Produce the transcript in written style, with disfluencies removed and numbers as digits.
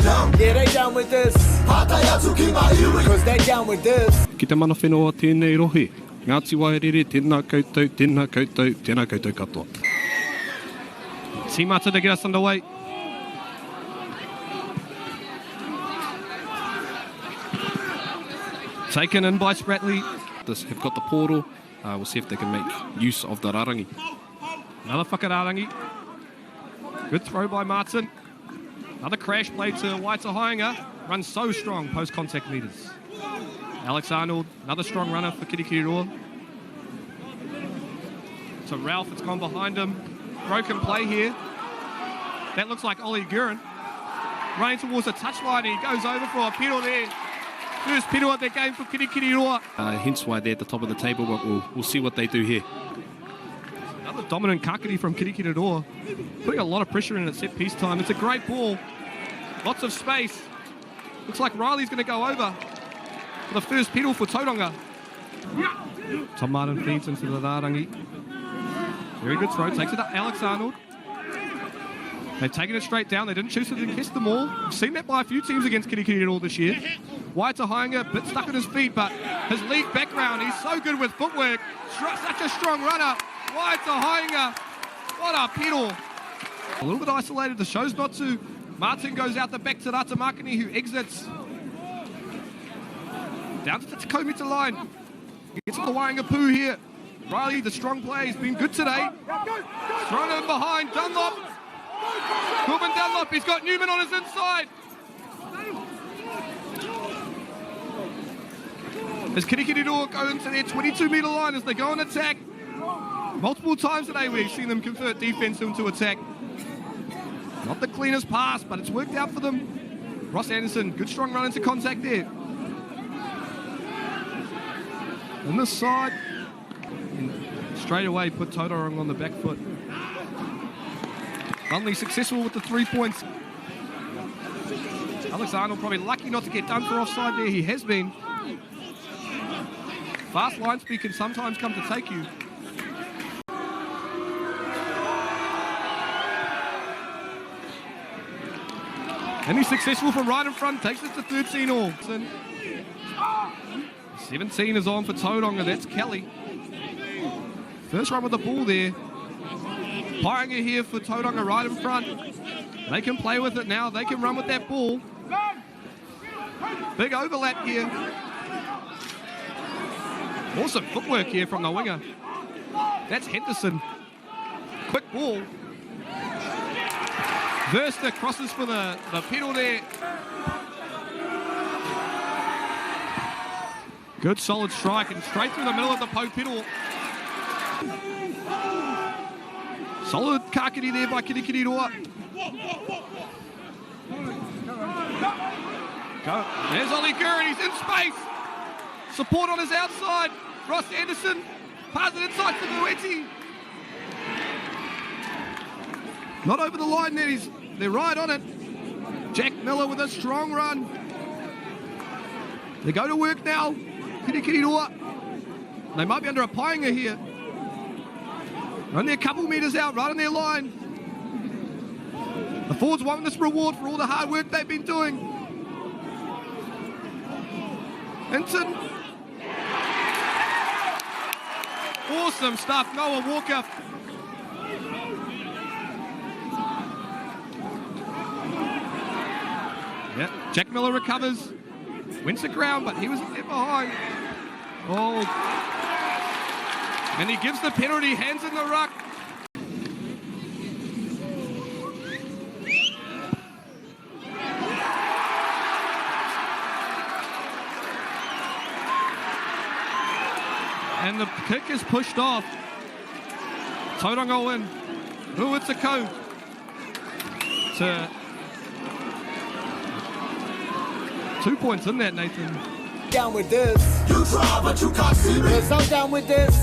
Yeah, they down with this. Cause they down with this. Ki te mana whenua tēnei rohe. Ngāti wairere, tēnā koutou, tēnā koutou, tēnā koutou katoa. Tīmata to get us underway. Taken in by Spratley. Have got the portal. We'll see if they can make use of the rarangi. Another whakararangi. Good throw by Martin. Another crash play to Waitahainga. Runs so strong post-contact meters. Alex Arnold, another strong runner for Kirikiriroa. So Ralph, it's gone behind him. Broken play here. That looks like Ollie Gurin. Running towards the touchline, and he goes over for a pedal there. First pedal of the game for Kirikiriroa. Hence why they're at the top of the table, but we'll see what they do here. Another dominant kakari from Kirikiriroa. Putting a lot of pressure in at set piece time. It's a great ball. Lots of space. Looks like Riley's going to go over for the first pedal for Tauranga. Tom Martin feeds into the Rarangi. Very good throw. Takes it up Alex Arnold. They've taken it straight down. They didn't choose to kiss them all. We've seen that by a few teams against Kirikiriroa this year. Waitahainga, a bit stuck on his feet, but his league background, he's so good with footwork. Such a strong runner. Waitahainga, what a pedal. A little bit isolated, the show's not to. Martin goes out the back to Ratamakini, who exits. Down to the Takomita line. Gets to the Waenganui here. Riley, the strong player, he's been good today. Thrown in behind, Dunlop. Corbin Dunlop, he's got Newman on his inside. As Kirikiriroa go into their 22-metre line as they go on attack. Multiple times today we've seen them convert defence into attack. Not the cleanest pass, but it's worked out for them. Ross Anderson, good strong run into contact there. On this side, and straight away put Tauranga on the back foot. Only successful with the 3 points. Alex Arnold probably lucky not to get done for offside there. He has been. Fast line speed can sometimes come to take you. And he's successful from right in front, takes it to 13 all. 17 is on for Tauranga, that's Kelly. First run with the ball there. Painga here for Tauranga right in front. They can play with it now, they can run with that ball. Big overlap here. Awesome footwork here from the winger. That's Henderson. Quick ball. Verster crosses for the pedal there. Good solid strike and straight through the middle of the Poe pedal. Solid kakari there by Kirikiriroa. Go. There's Ollie Gurin, he's in space. Support on his outside. Ross Anderson passes it inside to Mueti. Not over the line there, they're right on it. Jack Miller with a strong run. They go to work now. Kirikiriroa. They might be under a Painga here. Only a couple metres out, right on their line. The forwards want this reward for all the hard work they've been doing. Hinton. Awesome stuff, Noah Walker. Yeah, Jack Miller recovers. Wins the ground, but he was there behind. Oh. And he gives the penalty, hands in the ruck. And the kick is pushed off. Tauranga win. Ooh, it's a code. To 2 points in that, Nathan. Down with this. You try, but you can't see me. 'Cause I'm down with this.